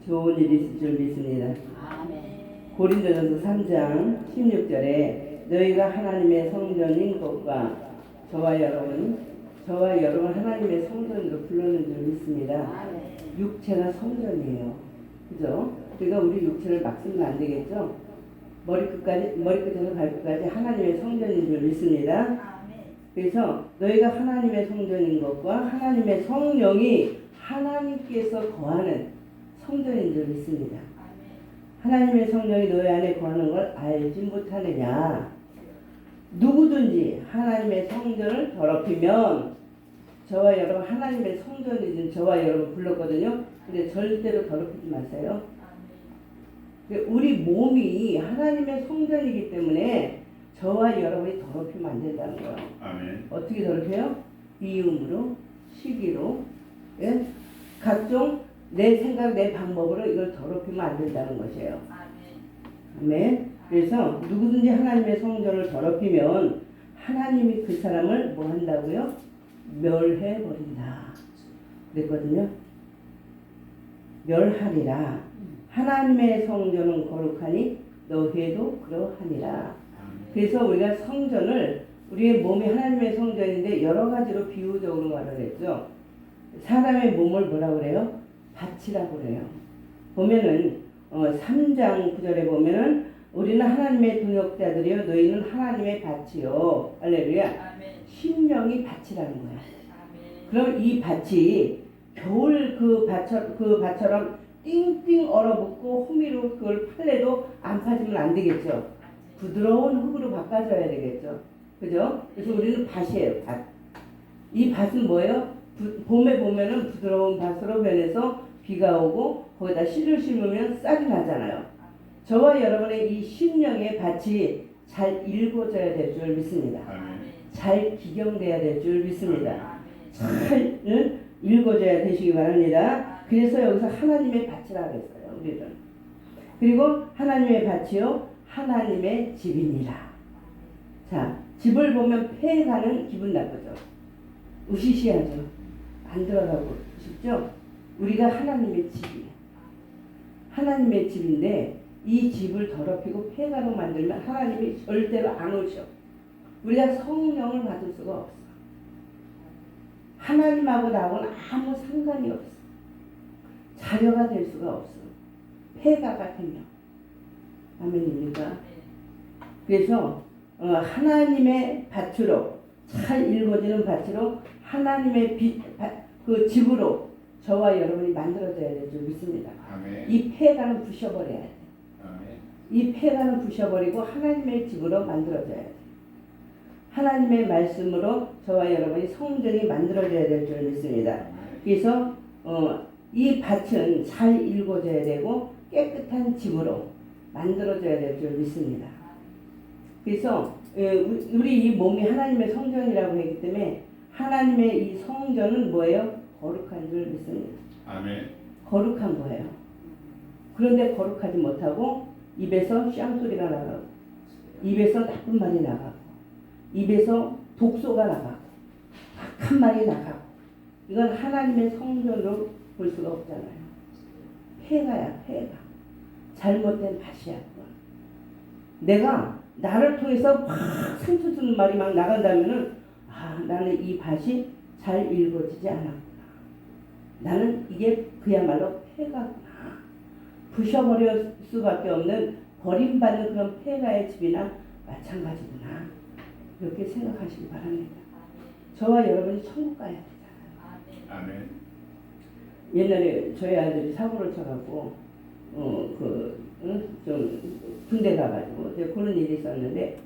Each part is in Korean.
좋은 일이 있을 줄 믿습니다. 고린도전서 3장 16절에 너희가 하나님의 성전인 것과 저와 여러분 하나님의 성전으로 불렀는 줄 믿습니다. 육체가 성전이에요. 그죠? 그러니까 우리 육체를 막 쓰면 안 되겠죠? 머리끝에서 발끝까지 하나님의 성전인 줄 믿습니다. 그래서 너희가 하나님의 성전인 것과 하나님의 성령이 하나님께서 거하는 성전인 줄 믿습니다. 하나님의 성령이 너희 안에 거하는 걸 알지 못하느냐. 누구든지 하나님의 성전을 더럽히면, 저와 여러분 하나님의 성전이든 저와 여러분 불렀거든요. 근데 절대로 더럽히지 마세요. 우리 몸이 하나님의 성전이기 때문에 저와 여러분이 더럽히면 안 된다는 거예요. 아멘. 어떻게 더럽혀요? 미움으로, 시기로, 예? 각종 내 생각, 내 방법으로 이걸 더럽히면 안 된다는 것이에요. 아멘. 그래서 누구든지 하나님의 성전을 더럽히면 하나님이 그 사람을 뭐 한다고요? 멸해버린다. 그랬거든요. 멸하리라. 하나님의 성전은 거룩하니 너희도 그러하니라. 그래서 우리가 성전을, 우리의 몸이 하나님의 성전인데 여러 가지로 비유적으로 말을 했죠. 사람의 몸을 뭐라 그래요? 밭이라고 그래요. 보면은 3장 9절에 보면은 우리는 하나님의 동역자들이요 너희는 하나님의 밭이요. 할렐루야. 심령이 밭이라는 거야. 그럼 이 밭이 겨울 그 밭처럼 띵띵 얼어붙고 호미로 그걸 팔래도 안 파지면 안 되겠죠. 부드러운 흙으로 바꿔줘야 되겠죠. 그죠? 그래서 우리는 밭이에요. 밭. 이 밭은 뭐예요? 봄에 보면은 부드러운 밭으로 변해서 비가 오고 거기다 씨를 심으면 싹이 나잖아요. 저와 여러분의 이 심령의 밭이 잘 일궈져야 될 줄 믿습니다. 잘 기경돼야 될 줄 믿습니다. 잘 일궈져야 되시기 바랍니다. 그래서 여기서 하나님의 밭이라고 했어요. 우리는. 그리고 하나님의 밭이요 하나님의 집이니라. 자, 집을 보면 폐가는 기분 나쁘죠. 으시시하죠. 안 들어가고 싶죠. 우리가 하나님의 집이에요. 하나님의 집인데 이 집을 더럽히고 폐가로 만들면 하나님이 절대로 안 오셔. 우리가 성령을 받을 수가 없어. 하나님하고 나하고는 아무 상관이 없어. 자녀가 될 수가 없어. 폐가가 되면. 아멘입니까? 그래서 하나님의 밭으로, 잘 일궈지는 밭으로, 하나님의 그 집으로 저와 여러분이 만들어져야 될 줄 믿습니다. 아멘. 이 폐가는 부셔버려야 돼. 아멘. 이 폐가는 부셔버리고 하나님의 집으로 만들어져야 돼. 하나님의 말씀으로 저와 여러분이 성전이 만들어져야 될 줄 믿습니다. 그래서 이 밭은 잘 일궈져야 되고 깨끗한 집으로 만들어져야 될 줄 믿습니다. 그래서 우리 이 몸이 하나님의 성전이라고 했기 때문에 하나님의 이 성전은 뭐예요? 거룩한 줄 믿습니다. 아멘. 거룩한 거예요. 그런데 거룩하지 못하고 입에서 쌍소리가 나가고 입에서 나쁜 말이 나가고 입에서 독소가 나가고 악한 말이 나가고 이건 하나님의 성전으로 볼 수가 없잖아요. 폐가야, 폐가. 잘못된 밭이야. 내가 나를 통해서 막 상처 주는 말이 막 나간다면은 나는 이 밭이 잘 일궈지지 않았구나. 나는 이게 그야말로 폐가구나. 부셔버릴 수밖에 없는 버림받는 그런 폐가의 집이나 마찬가지구나. 이렇게 생각하시기 바랍니다. 저와 여러분이 천국 가야 되잖아요. 아멘. 옛날에 저희 아들이 사고를 쳐갖고 좀 군대 가가지고 그런 일이 있었는데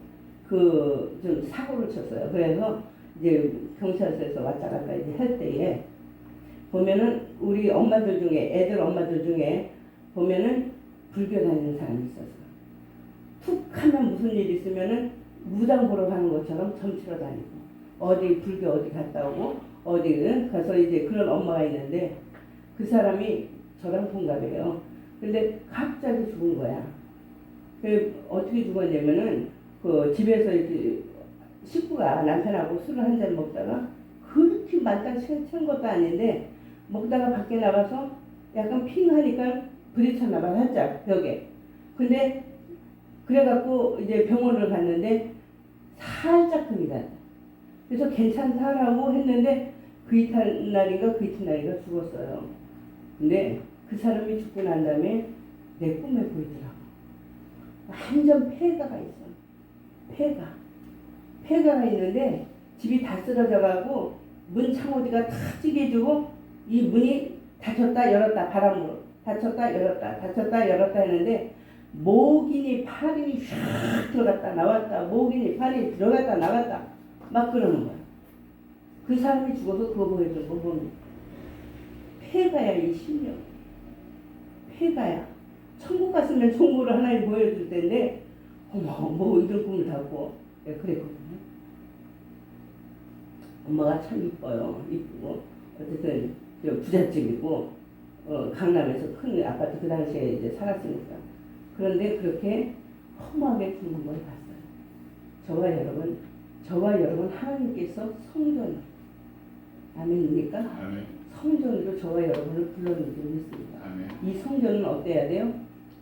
좀 사고를 쳤어요. 그래서 이제 경찰서에서 왔다 갔다 이제 할 때에 보면은 우리 엄마들 중에 애들 엄마들 중에 보면은 불교 다니는 사람이 있었어. 툭 하면 무슨 일 있으면은 무당 보러 가는 것처럼 점치러 다니고 어디 불교 어디 갔다 오고 어디 가서 이제 그런 엄마가 있는데 그 사람이 저랑 동갑이에요. 근데 갑자기 죽은 거야. 어떻게 죽었냐면은 그 집에서 이제 식구가 남편하고 술을 한 잔 먹다가 그렇게 만땅 채운 것도 아닌데 먹다가 밖에 나가서 약간 핑 하니까 부딪혔나 봐, 살짝 벽에. 근데 그래갖고 이제 병원을 갔는데 살짝 금이 났다. 그래서 괜찮다라고 했는데 그 이튿날인가 그 이튿날인가 죽었어요. 근데 그 사람이 죽고 난 다음에 내 꿈에 보이더라고. 완전 폐가가 있어. 폐가가 있는데 집이 다 쓰러져가고 문 창호지가 다 찌개지고 이 문이 닫혔다 열었다 바람으로 닫혔다 열었다 했는데 목이니 팔이니 휙 들어갔다 나왔다 목이니 팔이 들어갔다 나갔다 막 그러는 거야. 그 사람이 죽어서 그거 보여준 거 보면 폐가야. 이 심령 폐가야. 천국 갔으면 천국을 하나님 보여줄 텐데 어머 뭐 이런 꿈을 닫고 그랬거든요. 엄마가 참 이뻐요. 이쁘고 어쨌든 부잣집이고 강남에서 큰 아파트 그 당시에 이제 살았으니까. 그런데 그렇게 허무하게 죽는 걸 봤어요. 저와 여러분 하나님께서 성전 아멘입니까? 아멘. 성전으로 저와 여러분을 불러내기로 했습니다. 아멘. 이 성전은 어때야 돼요?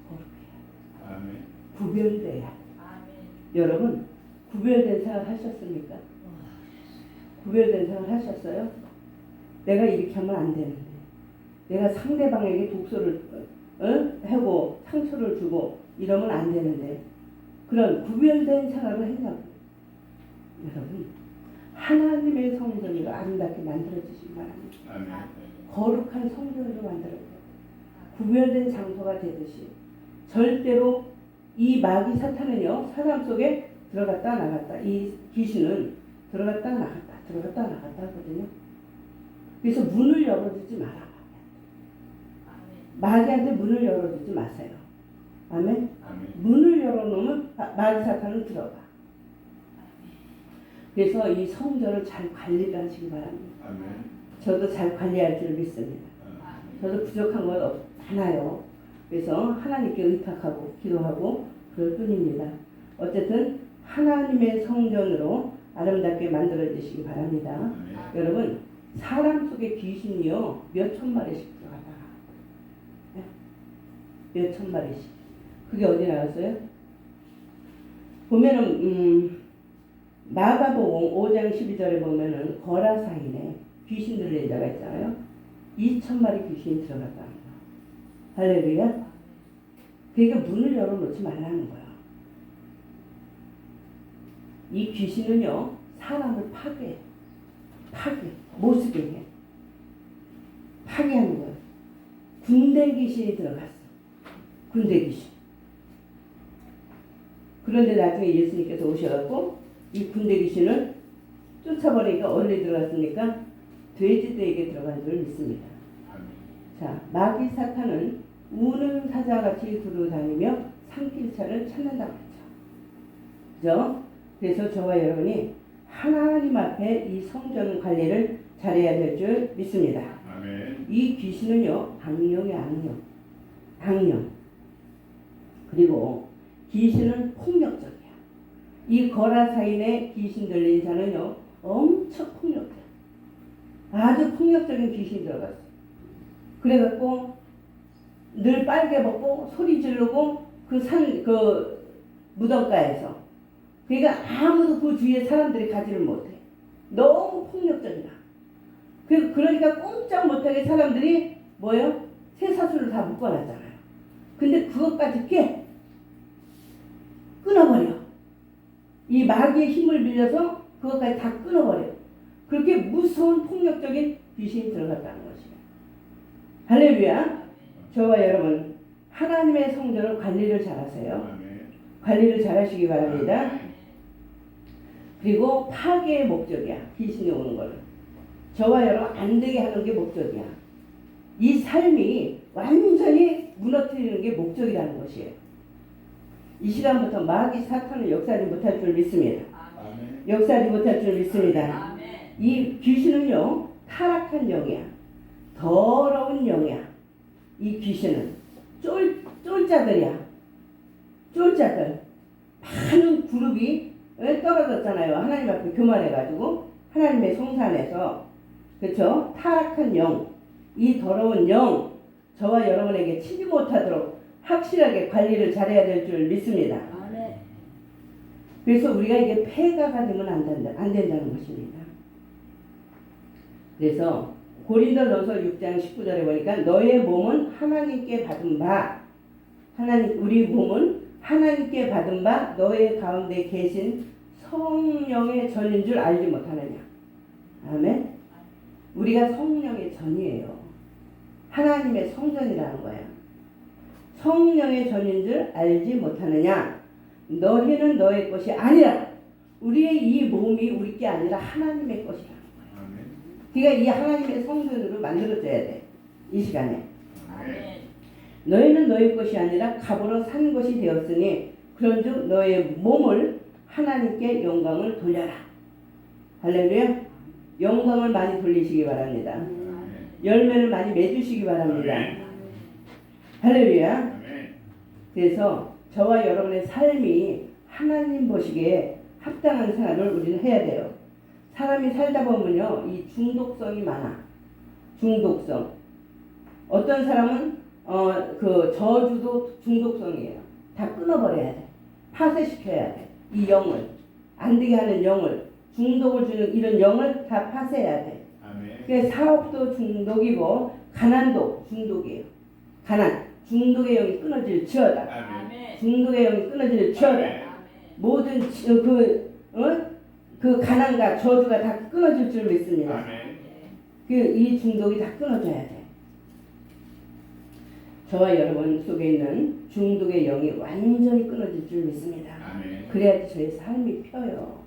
거룩해야. 아멘. 구별돼야. 아멘. 여러분 구별된 생활 하셨습니까? 구별된 생활 하셨어요? 내가 이렇게 하면 안 되는데 내가 상대방에게 독소를 하고 상처를 주고 이러면 안 되는데 그런 구별된 생활을 했냐고. 여러분 하나님의 성전으로 아름답게 만들어주시기 바랍니다. 아멘. 거룩한 성전으로 만들어줘요. 구별된 장소가 되듯이 절대로 이 마귀 사탄은요 사람 속에 들어갔다 나갔다 이 귀신은 들어갔다 나갔다 하거든요. 그래서 문을 열어주지 마라. 마귀한테 문을 열어주지 마세요. 아멘. 아멘. 문을 열어놓으면 마귀 사탄은 들어가. 그래서 이 성전을 잘 관리를 하시기 바랍니다. 아멘. 저도 잘 관리할 줄 믿습니다. 저도 부족한 건 많아요. 그래서 하나님께 의탁하고 기도하고 그럴 뿐입니다. 어쨌든 하나님의 성전으로 아름답게 만들어 주시기 바랍니다. 아멘. 여러분 사람 속에 귀신이요 몇 천 마리씩 들어가다가 몇 천 마리씩 그게 어디 나왔어요? 보면은 마가복음 5장 12절에 보면은 거라사인에 귀신들의 여자가 있잖아요. 2,000마리 귀신이 들어갔다는 거야. 할렐루야. 그러니까 문을 열어놓지 말라는 거야. 이 귀신은요 사람을 파괴해. 못쓰게 해. 파괴하는 거야. 군대 귀신이 들어갔어. 군대 귀신. 그런데 나중에 예수님께서 오셔갖고 이 군대 귀신을 쫓아버리니까 어디 들어갔습니까? 돼지떼에게 들어간 줄 믿습니다. 아멘. 자, 마귀 사탄은 우는 사자같이 두루다니며 산길차를 찾는다고 했죠. 그죠? 그래서 저와 여러분이 하나님 앞에 이 성전 관리를 잘해야 될 줄 믿습니다. 아멘. 이 귀신은요, 악령이야, 악령. 그리고 귀신은 폭력적이야. 이 거라사인의 귀신 들린 자는요, 엄청 폭력해. 아주 폭력적인 귀신이 들어갔어. 그래갖고 늘 빨개 벗고 소리 지르고 그 무덤가에서. 그러니까 아무도 그 주위에 사람들이 가지를 못해. 너무 폭력적이다. 그러니까 꼼짝 못하게 사람들이 뭐예요? 쇠사슬을 다 묶어놨잖아요. 근데 그것까지 끊어버려. 이 마귀의 힘을 빌려서 그것까지 다 끊어버려. 그렇게 무서운 폭력적인 귀신이 들어갔다는 것이에요. 할렐루야. 저와 여러분 하나님의 성전을 관리를 잘하세요. 아멘. 관리를 잘하시기 바랍니다. 그리고 파괴의 목적이야. 귀신이 오는 거는. 저와 여러분 안 되게 하는 게 목적이야. 이 삶이 완전히 무너뜨리는 게 목적이라는 것이에요. 이 시간부터 마귀 사탄을 역사하지 못할 줄 믿습니다. 아멘. 역사하지 못할 줄 믿습니다. 아멘. 이 귀신은요 타락한 영이야. 더러운 영이야. 이 귀신은 쫄자들이야. 쫄자들. 많은 그룹이 떨어졌잖아요. 하나님 앞에 교만해가지고 하나님의 성산에서 그렇죠? 타락한 영, 이 더러운 영, 저와 여러분에게 치지 못하도록 확실하게 관리를 잘해야 될 줄 믿습니다. 아멘. 그래서 우리가 이게 폐가가 되면 안 된다는 것입니다. 그래서 고린도전서 6장 19절에 보니까 너의 몸은 하나님께 받은 바, 우리 몸은 하나님께 받은 바 너의 가운데 계신 성령의 전인 줄 알지 못하느냐. 아멘. 우리가 성령의 전이에요. 하나님의 성전이라는 거야. 성령의 전인 줄 알지 못하느냐. 너희는 너의 것이 아니라 우리의 이 몸이 우리 게 아니라 하나님의 것이라는 거야. 그러니까 이 하나님의 성전으로 만들어져야 돼. 이 시간에. 너희는 너희 것이 아니라 값으로 산 것이 되었으니 그런즉 너의 몸을 하나님께 영광을 돌려라. 할렐루야. 영광을 많이 돌리시기 바랍니다. 열매를 많이 맺으시기 바랍니다. 할렐루야. 그래서 저와 여러분의 삶이 하나님 보시기에 합당한 생활을 우리는 해야 돼요. 사람이 살다 보면요, 이 중독성이 많아. 중독성. 어떤 사람은 그 저주도 중독성이에요. 다 끊어버려야 돼. 파쇄시켜야 돼. 이 영을, 안 되게 하는 영을, 중독을 주는 이런 영을 다 파쇄해야 돼. 그래서 사업도 중독이고 가난도 중독이에요. 가난, 중독의 영이 끊어질지어다. 중독의 영이 끊어질지어다. 모든 그 가난과 저주가 다 끊어질 줄 믿습니다. 이 중독이 다 끊어져야 돼. 저와 여러분 속에 있는 중독의 영이 완전히 끊어질 줄 믿습니다. 그래야지 저희 삶이 펴요.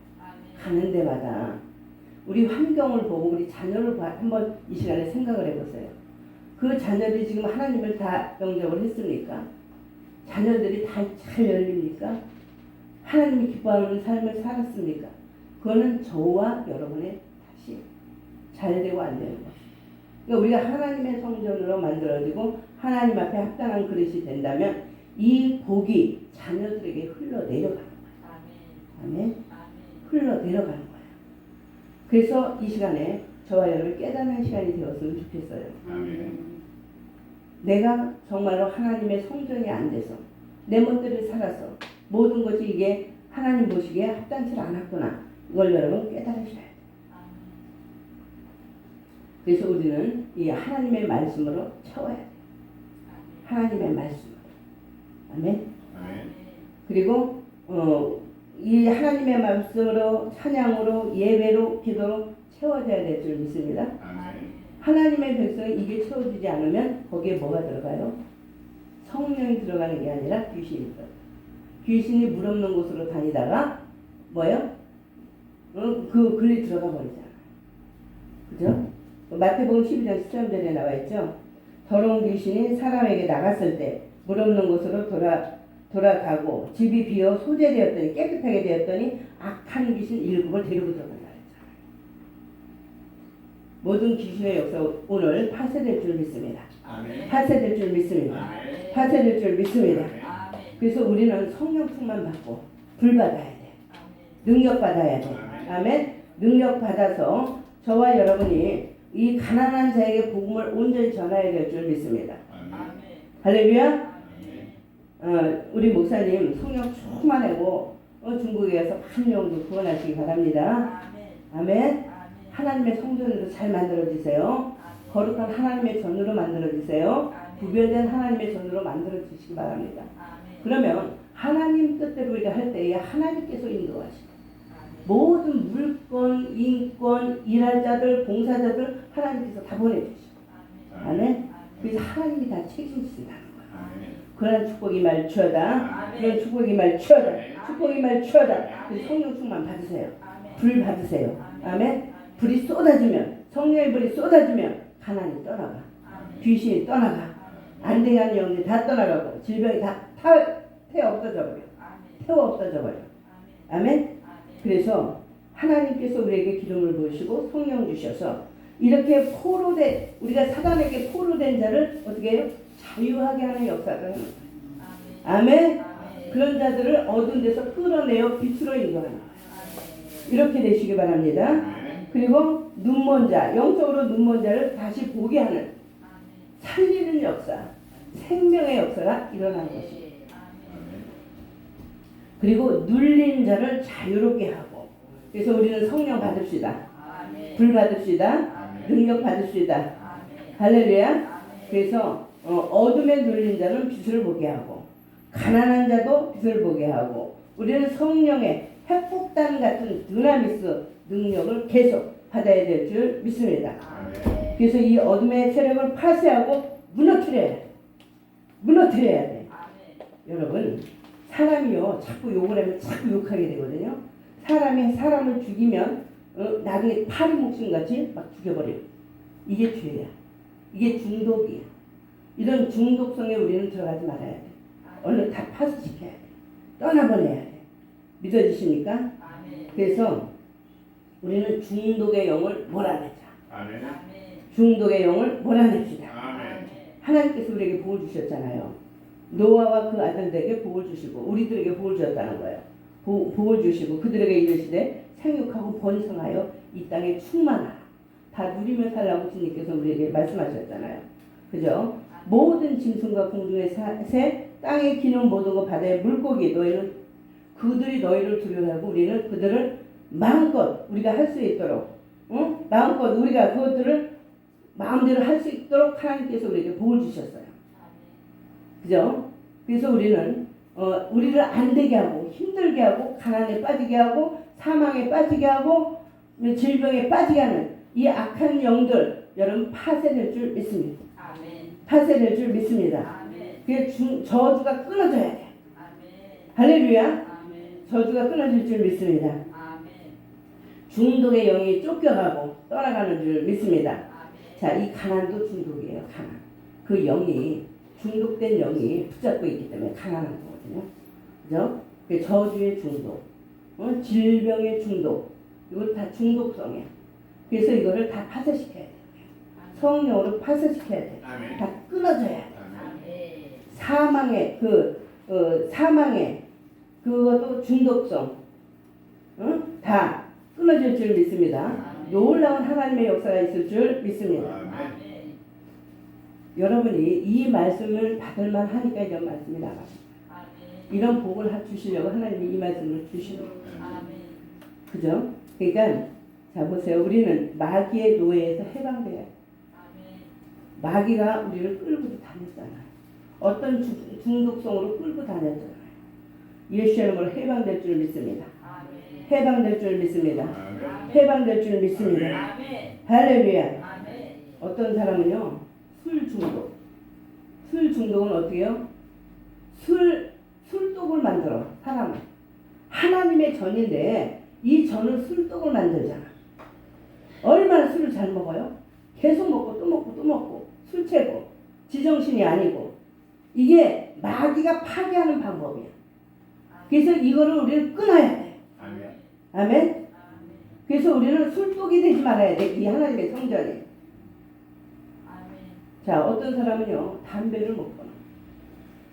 가는 데마다 우리 환경을 보고 우리 자녀를 한번 이 시간에 생각을 해보세요. 그 자녀들이 지금 하나님을 다 영접을 했습니까? 자녀들이 다 잘 열립니까? 하나님이 기뻐하는 삶을 살았습니까? 그거는 저와 여러분의 탓이 잘 되고 안 되는 것. 그러니까 우리가 하나님의 성전으로 만들어지고 하나님 앞에 합당한 그릇이 된다면 이 복이 자녀들에게 흘러내려가는 거예요. 아멘. 흘러내려가는 거예요. 그래서 이 시간에 저와 여러분 깨닫는 시간이 되었으면 좋겠어요. 내가 정말로 하나님의 성전이 안 돼서 내 멋대로 살아서 모든 것이 이게 하나님 보시기에 합당치 않았구나. 이걸 여러분 깨달으셔야 돼요. 그래서 우리는 이 하나님의 말씀으로 채워야 돼요. 하나님의 말씀으로. 아멘. 그리고 이 하나님의 말씀으로 찬양으로 예배로 기도로 채워져야 될 줄 믿습니다. 하나님의 백성이 이게 채워지지 않으면 거기에 뭐가 들어가요? 성령이 들어가는 게 아니라 귀신이 들어가요. 귀신이 물 없는 곳으로 다니다가 뭐예요? 그 글리 들어가 버리잖아요. 그죠? 마태복음 12장 13절에 나와 있죠. 더러운 귀신이 사람에게 나갔을 때 물 없는 곳으로 돌아가고 집이 비어 소재되었더니 깨끗하게 되었더니 악한 귀신 7을 데리고 들어간다 했잖아요. 모든 귀신의 역사 오늘 파쇄될 줄 믿습니다. 파쇄될 줄 믿습니다. 파쇄될 줄 믿습니다. 그래서 우리는 성령 충만 받고 불 받아야 돼. 능력 받아야 돼. 아멘. 능력 받아서 저와 여러분이 이 가난한 자에게 복음을 온전히 전해야 될 줄 믿습니다. 할렐루야. 우리 목사님 성령 충만하고 중국에 가서 많은 영도 구원하시기 바랍니다. 아멘. 하나님의 성전으로 잘 만들어지세요. 거룩한 하나님의 전으로 만들어지세요. 구별된 하나님의 전으로 만들어지시기 바랍니다. 그러면 하나님 뜻대로 우리가 할 때에 하나님께서 인도하시고 모든 물건, 인권, 일할 자들, 봉사자들 하나님께서 다 보내주시고 아멘. 그래서 하나님이 다 책임지신다는 거예요. 그런 축복이 말추어다. 그런 축복이 말추어다. 축복이 말추어다. 성령 충만 받으세요. 불 받으세요. 아멘. 불이 쏟아지면 성령의 불이 쏟아지면 가난이 떠나가. 귀신이 떠나가. 안 되게 하는 영들이 다 떠나가고 질병이 다 태워 없어져 버려. 태워 없어져 버려. 아멘. 그래서 하나님께서 우리에게 기름을 부으시고 성령 주셔서 이렇게 포로된 우리가 사단에게 포로된 자를 어떻게 해요? 자유하게 하는 역사를 하는 거예요. 아멘. 그런 자들을 어두운 데서 끌어내어 빛으로 인도하는 거예요. 이렇게 되시기 바랍니다. 그리고 눈먼 자, 영적으로 눈먼 자를 다시 보게 하는 살리는 역사, 생명의 역사가 일어난 것입니다. 그리고 눌린 자를 자유롭게 하고, 그래서 우리는 성령 받읍시다. 불 받읍시다. 능력 받읍시다. 할렐루야. 그래서 어둠에 눌린 자는 빛을 보게 하고, 가난한 자도 빛을 보게 하고, 우리는 성령의 핵폭탄 같은 드나미스 능력을 계속 받아야 될 줄 믿습니다. 그래서 이 어둠의 세력을 파쇄하고 무너뜨려야 돼. 무너뜨려야 돼. 여러분, 사람이요 자꾸 욕을 하면 자꾸 욕하게 되거든요. 사람이 사람을 죽이면 나중에 파리 목숨같이 막 죽여버려요. 이게 죄야. 이게 중독이야. 이런 중독성에 우리는 들어가지 말아야 돼. 얼른 다 파쇄시켜야 돼. 떠나보내야 돼. 믿어지십니까? 그래서 우리는 중독의 영을 몰아내자. 중독의 영을 몰아냅시다. 하나님께서 우리에게 복을 주셨잖아요. 노아와 그 아들들에게 복을 주시고 우리들에게 복을 주셨다는 거예요. 복을 주시고 그들에게 이르시되 생육하고 번성하여 이 땅에 충만하라. 다 누리며 살라고 주님께서 우리에게 말씀하셨잖아요. 그죠? 모든 짐승과 공중의 새, 땅에 기는 모든 것 바다의 물고기 너희는 그들이 너희를 두려워하고 우리는 그들을 마음껏 우리가 할 수 있도록 마음껏 우리가 그것들을 마음대로 할 수 있도록 하나님께서 우리에게 복을 주셨어요. 그죠? 그래서 우리는 우리를 안 되게 하고 힘들게 하고 가난에 빠지게 하고 사망에 빠지게 하고 질병에 빠지게 하는 이 악한 영들 여러분 파쇄될 줄 믿습니다. 파쇄될 줄 믿습니다. 그래서 저주가 끊어져야 돼. 할렐루야. 저주가 끊어질 줄 믿습니다. 중독의 영이 쫓겨가고 떠나가는 줄 믿습니다. 자, 이 가난도 중독이에요. 가난. 그 영이 중독된 영이 붙잡고 있기 때문에 가난한 거거든요. 그죠? 그 저주의 중독, 질병의 중독, 이건 다 중독성이야. 그래서 이거를 다 파쇄시켜야 돼요. 성령으로 파쇄시켜야 돼. 다 끊어져야 돼. 사망의 사망의 그것도 중독성, 다 끊어질 줄 믿습니다. 놀라운 하나님의 역사가 있을 줄 믿습니다. 여러분이 이 말씀을 받을만 하니까 이런 말씀이 나가요. 이런 복을 주시려고 하나님이 이 말씀을 주시는 거예요. 그죠? 그러니까 자 보세요. 우리는 마귀의 노예에서 해방돼야 돼. 마귀가 우리를 끌고 다녔잖아요. 어떤 중독성으로 끌고 다녔잖아요. 예수의 이름으로 해방될 줄 믿습니다. 해방될 줄 믿습니다. 해방될 줄 믿습니다. 할렐루야. 어떤 사람은요 술 중독. 술 중독은 어떻게 해요? 술독을 만들어 사람은. 하나님의 전인데 이 전은 술독을 만들잖아. 얼마나 술을 잘 먹어요? 계속 먹고 또 먹고 또 먹고 술 채고 지정신이 아니고 이게 마귀가 파괴하는 방법이야. 그래서 이거를 우리는 끊어야 돼. 아멘. 그래서 우리는 술독이 되지 말아야 돼. 이 하나님의 성전이. 자, 어떤 사람은요 담배를 먹거나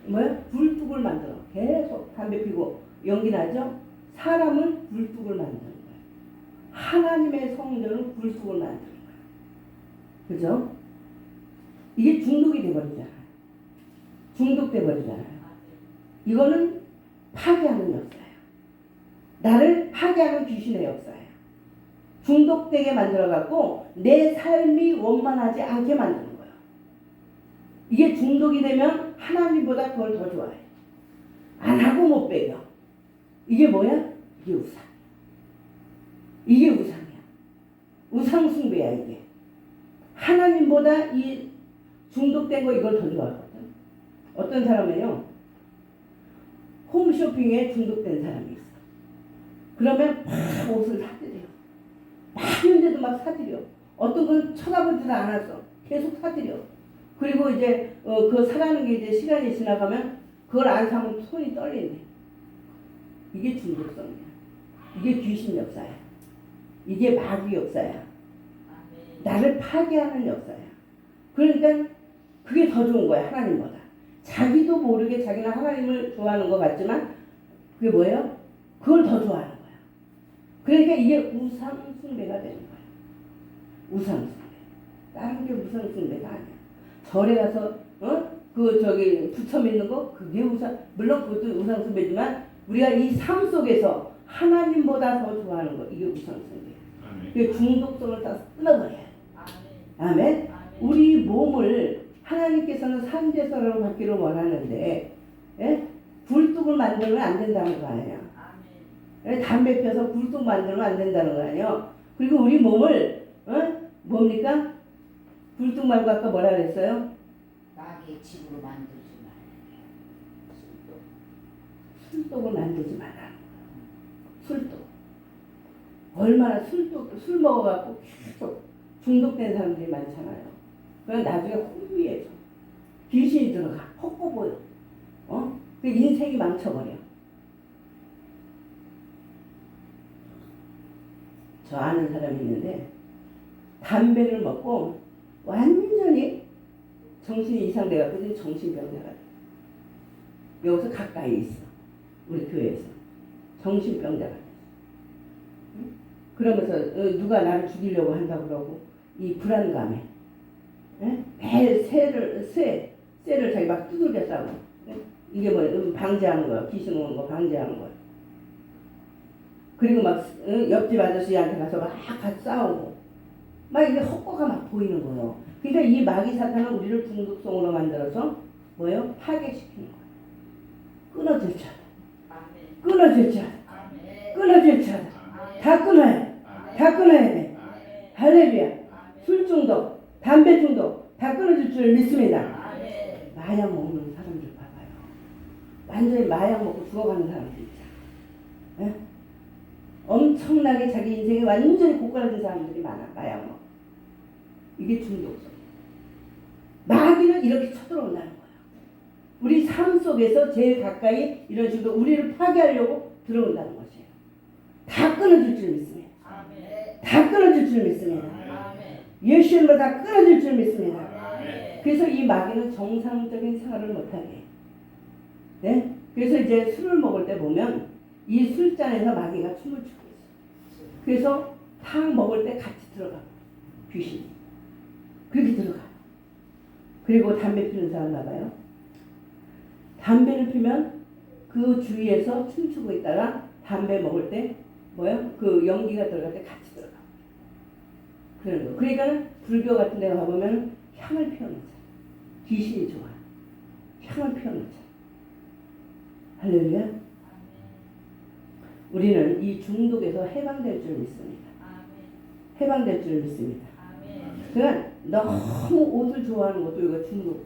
뭐야? 불뚝을 만들어. 계속 담배 피고 연기 나죠? 사람은 불뚝을 만드는 거예요. 하나님의 성전은 불뚝을 만드는 거예요. 그죠? 이게 중독이 돼버리잖아요. 중독돼버리잖아요. 이거는 파괴하는 역사예요. 나를 파괴하는 귀신의 역사예요. 중독되게 만들어갖고 내 삶이 원만하지 않게 만드는 거예요. 이게 중독이 되면 하나님보다 그걸 더 좋아해. 안 하고 못 배겨. 이게 뭐야? 이게 우상. 이게 우상이야. 우상 숭배야 이게. 하나님보다 이 중독된 거 이걸 더 좋아하거든. 어떤 사람은요 홈쇼핑에 중독된 사람이 있어. 그러면 막 옷을 사들여. 많은데도 막 사들여. 어떤 건 쳐다보지도 않았어. 계속 사들여. 그리고 이제 그 사라는 게 이제 시간이 지나가면 그걸 안 사면 손이 떨리네. 이게 중독성이야. 이게 귀신 역사야. 이게 마귀 역사야. 나를 파괴하는 역사야. 그러니까 그게 더 좋은 거야 하나님보다. 자기도 모르게 자기는 하나님을 좋아하는 것 같지만 그게 뭐예요? 그걸 더 좋아하는 거야. 그러니까 이게 우상 숭배가 되는 거야. 우상 숭배. 다른 게 우상 숭배가 아니야. 절에 가서 그 저기 부처 믿는 거 그게 우상, 물론 그것도 우상숭배지만 우리가 이 삶 속에서 하나님보다 더 좋아하는 거 이게 우상숭배예요. 그 중독성을 다 끊어버려야 돼. 아멘. 우리 몸을 하나님께서는 산제사로 받기를 원하는데 굴뚝을 만들면 안 된다는 거 아니야. 담배 펴서 굴뚝 만들면 안 된다는 거 아니야. 그리고 우리 몸을 뭡니까? 굴뚝 말고 아까 뭐라 그랬어요? 마귀의 집으로 만들지 말라. 술독을 만들지 마라. 술독. 얼마나 술 먹어갖고 계속 중독된 사람들이 많잖아요. 그럼 나중에 혼미해져. 귀신이 들어가. 헛고 보여. 그 인생이 망쳐버려. 저 아는 사람이 있는데 담배를 먹고 완전히 정신이 이상돼갖고 정신병자가 돼. 여기서 가까이 있어. 우리 교회에서. 정신병자가 돼. 그러면서 누가 나를 죽이려고 한다고 그러고 이 불안감에 매일 쇠를 자기 막 두들겨 싸고 이게 뭐 방지하는 거야. 귀신 오는 거 방지하는 거야. 그리고 막 옆집 아저씨한테 가서 막 같이 싸우고 막 이게 헛거가 막 보이는 거예요. 그러니까 이 마귀 사탄은 우리를 중독성으로 만들어서 뭐예요? 파괴시키는 거예요. 끊어질 자, 끊어질 자, 끊어질 자, 다 끊어야 돼. 다 끊어야 돼. 할렐루야. 술 중독, 담배 중독 다 끊어질 줄 믿습니다. 마약 먹는 사람들 봐봐요. 완전히 마약 먹고 죽어가는 사람들 있잖아. 엄청나게 자기 인생이 완전히 고갈된 사람들이 많아. 마약 먹고. 이게 중독성. 마귀는 이렇게 쳐들어온다는 거야. 우리 삶 속에서 제일 가까이 이런 식으로 우리를 파괴하려고 들어온다는 것이에요. 다 끊어질 줄 믿습니다. 다 끊어질 줄 믿습니다. 예수님으로 다 끊어질 줄 믿습니다. 그래서 이 마귀는 정상적인 생활을 못하게. 네? 그래서 이제 술을 먹을 때 보면 이 술잔에서 마귀가 춤을 추고 있어요. 그래서 탕 먹을 때 같이 들어가. 귀신이. 그렇게 들어가. 그리고 담배 피는 사람 봐봐요. 담배를 피면 그 주위에서 춤추고 있다가 담배 먹을 때 뭐요? 그 연기가 들어갈 때 같이 들어가. 그런 거. 그러니까 불교 같은 데 가보면 향을 피워놓자. 귀신이 좋아. 향을 피워놓자. 할렐루야. 우리는 이 중독에서 해방될 줄 믿습니다. 해방될 줄 믿습니다. 그러니까 너무 옷을 좋아하는 것도 이거 중독.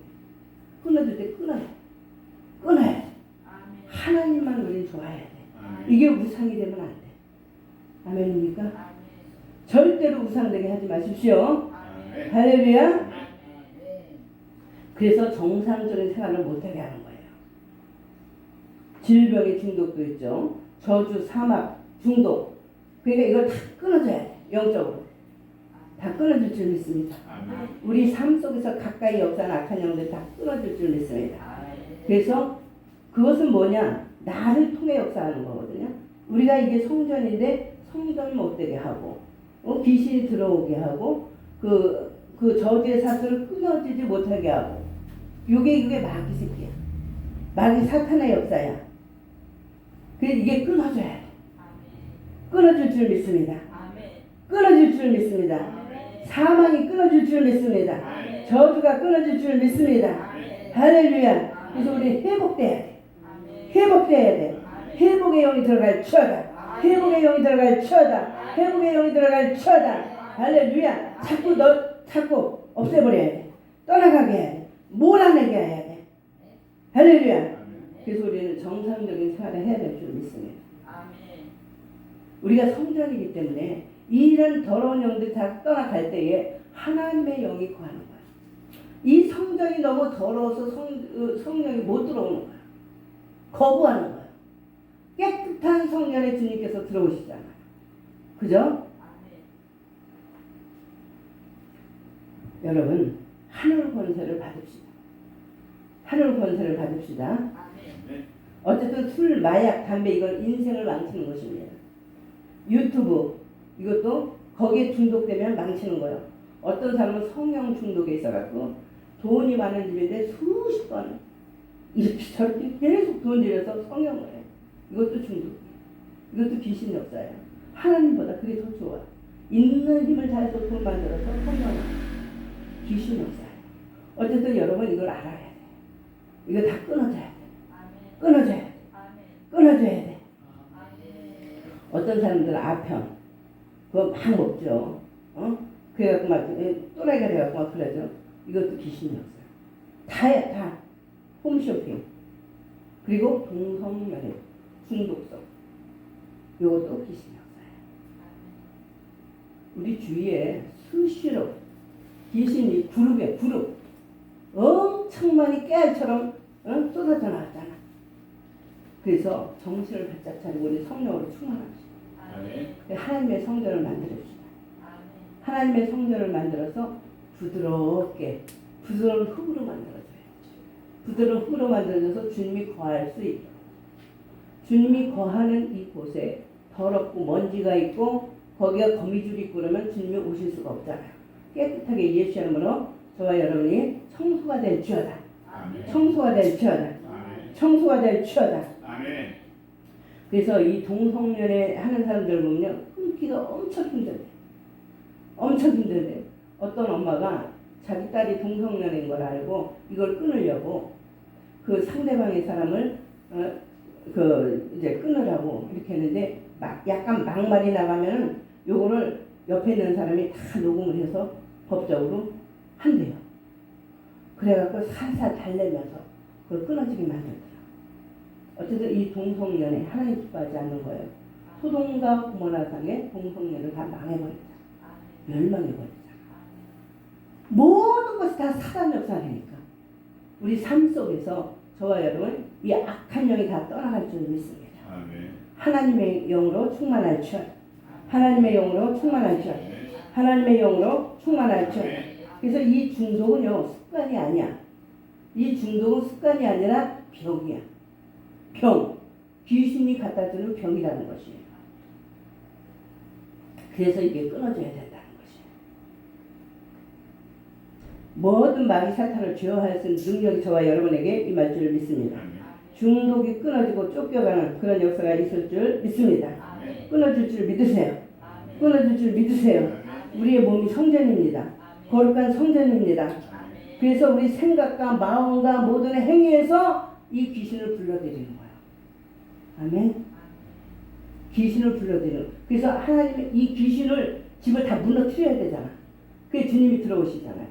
끊어질 때 끊어야 돼. 끊어야 돼. 하나님만 우리는 좋아해야 돼. 이게 우상이 되면 안 돼. 아멘입니까? 절대로 우상되게 하지 마십시오. 할렐루야. 그래서 정상적인 생활을 못하게 하는 거예요. 질병의 중독도 있죠. 저주, 사막, 중독. 그러니까 이걸 다 끊어줘야 돼. 영적으로. 다 끊어질 줄 믿습니다. 우리 삶 속에서 가까이 역사하는 악한 영들 다 끊어질 줄 믿습니다. 그래서 그것은 뭐냐? 나를 통해 역사하는 거거든요. 우리가 이게 성전인데 성전 못되게 하고 귀신이 들어오게 하고 그 저주의 사슬을 끊어지지 못하게 하고 이게 마귀 새끼야. 마귀 사탄의 역사야. 그래서 이게 끊어져야 돼. 끊어질 줄 믿습니다. 끊어질 줄 믿습니다. 사망이 끊어질 줄 믿습니다. 저주가 끊어질 줄 믿습니다. 할렐루야. 그래서 우리 회복돼야 돼. 회복돼야 돼. 회복의 영이 들어갈 처다. 회복의 영이 들어갈 처다. 회복의 영이 들어갈 처다. 할렐루야. 자꾸 없애버려야 돼. 떠나가게 해야 돼. 몰아내게 해야 돼. 할렐루야. 그래서 우리는 정상적인 생활을 해야 될 줄 믿습니다. 우리가 성전이기 때문에 이런 더러운 영들이 다 떠나갈 때에 하나님의 영이 거하는 거야. 이 성전이 너무 더러워서 성령이 못 들어오는 거야. 거부하는 거야. 깨끗한 성전에 주님께서 들어오시잖아요. 그죠? 여러분, 하늘 권세를 받읍시다. 하늘 권세를 받읍시다. 어쨌든 술, 마약, 담배 이건 인생을 망치는 것입니다. 유튜브 이것도 거기에 중독되면 망치는 거예요. 어떤 사람은 성령 중독에 있어갖고 돈이 많은 집인데 수십 번 이렇게 저렇게 계속 돈 들여서 성형을 해. 이것도 중독. 이것도 귀신 역사예요. 하나님보다 그게 더 좋아. 있는 힘을 다해서 돈 만들어서 성형을 해. 귀신 역사예요. 어쨌든 여러분 이걸 알아야 돼. 이거 다 끊어줘야 돼. 끊어줘야 돼. 끊어줘야 돼. 어떤 사람들은 아편 그거 막 먹죠. 그래갖고 막 또라이가 돼갖고 막 그러죠. 이것도 귀신 역사예요. 다야 다. 홈쇼핑 그리고 동성연애 중독성 이것도 귀신 역사예요. 우리 주위에 수시로 귀신이 그룹 엄청 많이 깨알처럼 쏟아져 나왔잖아. 그래서 정신을 바짝 차리고 우리 성령으로 충만합시다. 하나님의 성전을 만들어줍시다. 하나님의 성전을 만들어서 부드러운 흙으로 만들어줘요. 부드러운 흙으로 만들어져서 주님이 거할 수 있도록. 주님이 거하는 이곳에 더럽고 먼지가 있고 거기가 거미줄이 있고 그러면 주님이 오실 수가 없잖아요. 깨끗하게 예수 이름으로 저와 여러분이 청소가 될지어다. 청소가 될지어다. 청소가 될지어다. 그래서 이 동성연애 하는 사람들 보면 끊기가 엄청 힘들대. 엄청 힘들대. 어떤 엄마가 자기 딸이 동성연애인 걸 알고 이걸 끊으려고 그 상대방의 사람을 이제 끊으라고 이렇게 했는데 약간 막말이 나가면은 요거를 옆에 있는 사람이 다 녹음을 해서 법적으로 한대요. 그래갖고 살살 달래면서 그걸 끊어지게 만들더라. 어쨌든 이 동성연애 하나님 기뻐하지 않는 거예요. 소돔과 고모라상의 동성연애를 다 망해버리자. 멸망해버리자. 모든 것이 다 사단 역사니까 우리 삶 속에서 저와 여러분 이 악한 영이 다 떠나갈 줄 믿습니다. 하나님의 영으로 충만할지어다. 하나님의 영으로 충만할지어다. 하나님의 영으로 충만할지어다. 그래서 이 중독은요 습관이 아니야. 이 중독은 습관이 아니라 병이야. 병. 귀신이 갖다 주는 병이라는 것이에요. 그래서 이게 끊어져야 된다는 것이에요. 모든 마귀 사탄을 제어할 수 있는 능력이 저와 여러분에게 임할 줄 믿습니다. 중독이 끊어지고 쫓겨가는 그런 역사가 있을 줄 믿습니다. 끊어질 줄 믿으세요. 끊어질 줄 믿으세요. 우리의 몸이 성전입니다. 거룩한 성전입니다. 그래서 우리 생각과 마음과 모든 행위에서 이 귀신을 불러들이는 거예요. 아멘. 귀신을 불러들이는. 그래서 하나님이 이 귀신을 집을 다 무너뜨려야 되잖아. 그게 주님이 들어오시잖아요.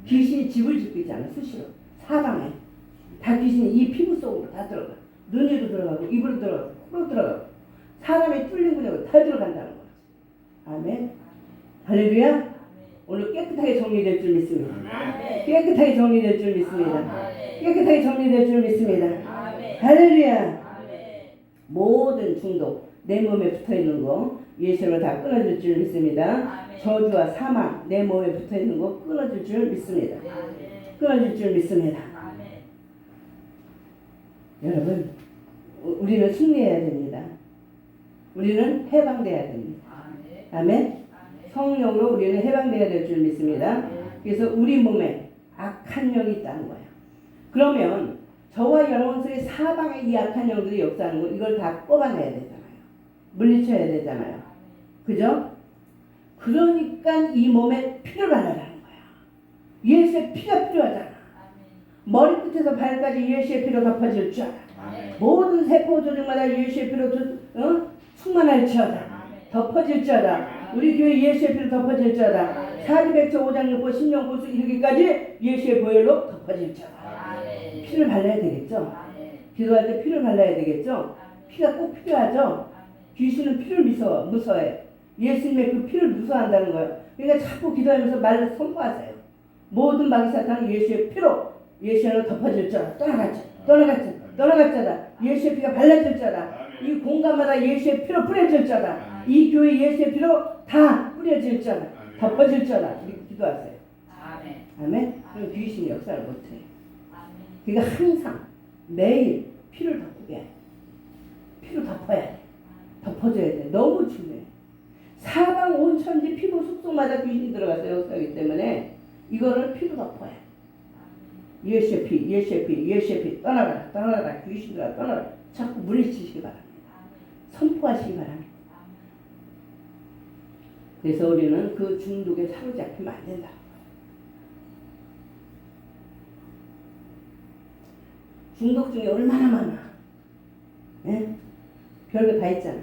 귀신이 집을 짓고 있잖아. 수시로 사방에 다 귀신이 이 피부 속으로 다 들어가. 눈으로 들어가고 입으로 들어가고 코로 들어가고 사람의 뚫린 구멍으로 다 들어간다는 거지. 아멘. 할렐루야. 오늘 깨끗하게 정리될 줄 믿습니다. 깨끗하게 정리될 줄 믿습니다. 깨끗하게 정리될 줄 믿습니다. 할렐루야. 모든 중독 내 몸에 붙어있는 거 예수님을 다 끊어줄 줄 믿습니다. 저주와 사망 내 몸에 붙어있는 거 끊어줄 줄 믿습니다. 끊어줄 줄 믿습니다. 여러분 우리는 승리해야 됩니다. 우리는 해방돼야 됩니다. 아멘. 성령으로 우리는 해방돼야 될 줄 믿습니다. 그래서 우리 몸에 악한 영이 있다는 거예요. 그러면 저와 여러분 속에 사방에 이 악한 영들이 역사하는 거 이걸 다 뽑아내야 되잖아요. 물리쳐야 되잖아요. 그죠? 그러니까 이 몸에 피를 발라라는 거야. 예수의 피가 필요하잖아. 머리끝에서 발까지 예수의 피로 덮어질 줄 알아. 모든 세포 조직마다 예수의 피로 충만할지어다. 덮어질 줄알아. 우리 교회 예수의 피로 덮어질 줄알아. 사리백조 5장 6보 10년 고수 이르기까지 예수의 보혈로 덮어질 줄알아. 피를 발라야 되겠죠. 기도할 때 피를 발라야 되겠죠. 피가 꼭 필요하죠. 귀신은 피를 무서워해. 예수님의 그 피를 무서워한다는 거예요. 그러니까 자꾸 기도하면서 말을 선포하세요. 모든 마귀 사탄은 예수의 피로 예수로 덮어질 줄알아. 떠나갔잖아. 예수의 피가 발라질 줄알아. 이 공간마다 예수의 피로 뿌려질 줄알아. 이 교회 예수의 피로 다 뿌려질 줄알아. 덮어질 줄알아. 이렇게 기도하세요. 아멘. 그럼 귀신이 역사를 못해. 그러니까 항상 매일 피를 덮게 해. 피를 덮어야 돼. 덮어줘야 돼. 너무 중요해. 사방 온천지 피부 숙소마다 귀신이 들어가서 역사하기 때문에 이거를 피로 덮어야 돼. 예셰피 떠나라 귀신들아 떠나라 자꾸 물리치시기 바랍니다. 선포하시기 바랍니다. 그래서 우리는 그 중독에 사로잡히면 안 된다. 중독 중에 얼마나 많아. 예? 별거 다 있잖아.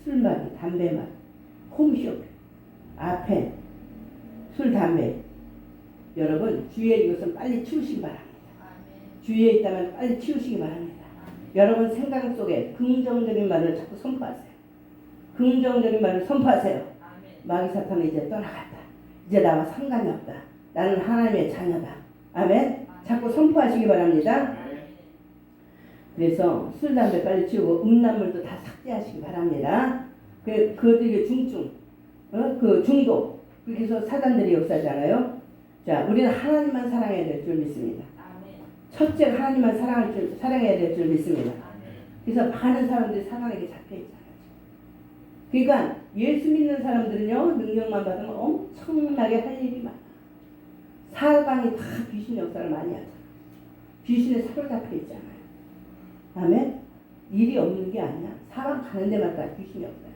술마비, 담배마비, 홈쇼핑, 아펜, 술, 담배. 여러분 주위에 이것은 빨리 치우시기 바랍니다. 주위에 있다면 빨리 치우시기 바랍니다. 여러분 생각 속에 긍정적인 말을 자꾸 선포하세요. 긍정적인 말을 선포하세요. 마귀 사탄은 이제 떠나갔다. 이제 나와 상관이 없다. 나는 하나님의 자녀다. 아멘. 자꾸 선포하시기 바랍니다. 그래서 술, 담배 빨리 치우고 음란물도 다 삭제하시기 바랍니다. 그들의 중증, 그 중독, 그래서 사단들이 역사잖아요. 자, 우리는 하나님만 사랑해야 될 줄 믿습니다. 첫째 하나님만 사랑해야 될 줄 믿습니다. 그래서 많은 사람들이 사단에게 잡혀있잖아요. 그러니까 예수 믿는 사람들은요, 능력만 받으면 엄청나게 할 일이 많아. 사방이 다 귀신 역사를 많이 하잖아. 귀신에 사로잡혀 있잖아요. 아멘? 일이 없는 게 아니야. 사람 가는 데마다 귀신이 없어요.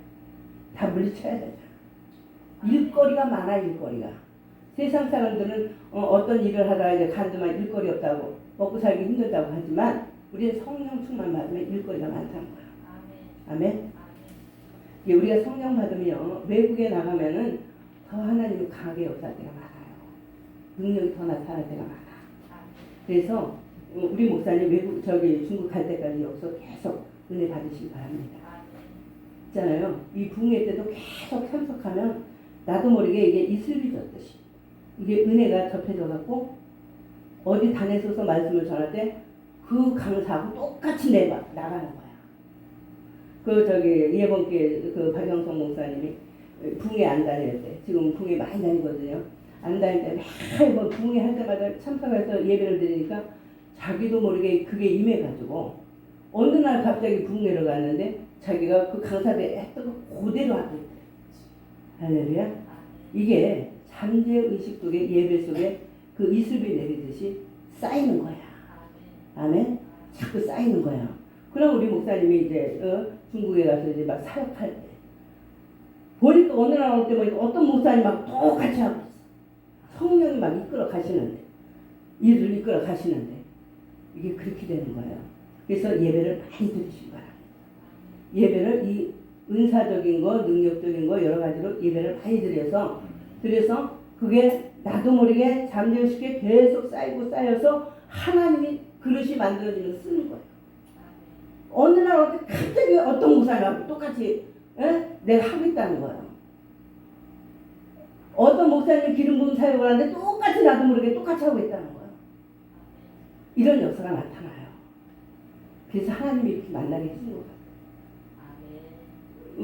다 물리쳐야 되잖아. 일거리가 많아, 일거리가. 세상 사람들은 어떤 일을 하다가 이제 간두면 일거리 없다고, 먹고 살기 힘들다고 하지만, 우리는 성령 충만 받으면 일거리가 많다는 거야. 아멘? 우리가 성령 받으면 외국에 나가면은 더 하나님이 강하게 역사할 때가 많아요. 능력이 더 나타날 때가 많아. 그래서 우리 목사님 중국 갈 때까지 여기서 계속 은혜 받으시기 바랍니다. 있잖아요. 이 붕괴 때도 계속 참석하면 나도 모르게 이게 이슬비 졌듯이 이게 은혜가 접해져 갖고 어디 단에 서서 말씀을 전할 때 그 강사하고 똑같이 나가는 거야. 이번께 박영성 목사님이 붕괴 안 다닐 때, 지금 붕괴 많이 다니거든요. 안 다닐 때 매번 붕괴 할 때마다 참석해서 예배를 드리니까 자기도 모르게 그게 임해가지고 어느 날 갑자기 붕괴를 갔는데 자기가 그 강사대 했던 거 그대로 하고 있대. 할렐루야. 이게 잠재의식 속에 예배 속에 그 이슬비 내리듯이 쌓이는 거야. 아멘. 자꾸 쌓이는 거야. 그럼 우리 목사님이 이제 중국에 가서 이제 막 사역할 때 보니까 어느 날 올 때 보니까 어떤 목사님하고 똑같이 하고 있어. 성령이 막 이끌어 가시는데, 일을 이끌어 가시는데 이게 그렇게 되는 거예요. 그래서 예배를 많이 드리시기 바랍니다. 예배를 이 은사적인 거, 능력적인 거 여러 가지로 예배를 많이 드려서 그게 나도 모르게 잠재의식에 계속 쌓여서 하나님이 그릇이 만들어지면서 쓰는 거예요. 어느 날 갑자기 어떤 목사님하고 똑같이 내가 하고 있다는 거예요. 어떤 목사님이 기름 부음 사역을 하는데 똑같이 나도 모르게 똑같이 하고 있다는 거예요. 이런 역사가 나타나요. 그래서 하나님이 이렇게 만나게 해주는 것 같아요.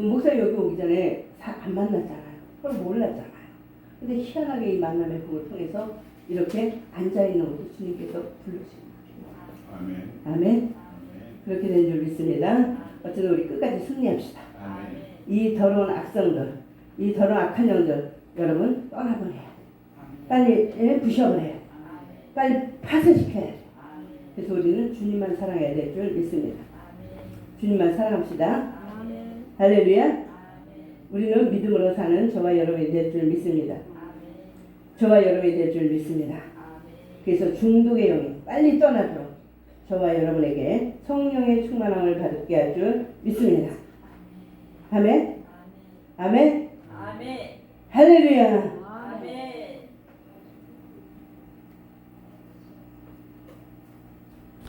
목사님 여기 오기 전에 안 만났잖아요. 서로 몰랐잖아요. 근데 희한하게 이 만남의 복을 통해서 이렇게 앉아있는 것도 주님께서 부르시는 거예요. 아멘. 아멘. 그렇게 된 줄 믿습니다. 어쨌든 우리 끝까지 승리합시다. 아멘. 이 더러운 악성들, 이 더러운 악한 영들 여러분 떠나보내야 돼. 빨리 부셔버려야 돼. 빨리 파쇄시켜야 돼. 그래서 우리는 주님만 사랑해야 될 줄 믿습니다. 주님만 사랑합시다. 할렐루야. 우리는 믿음으로 사는 저와 여러분이 될 줄 믿습니다. 저와 여러분이 될 줄 믿습니다. 그래서 중독의 영이 빨리 떠나도록 저와 여러분에게 성령의 충만함을 받게 할 줄 믿습니다. 아멘. 아멘. 아멘. 할렐루야.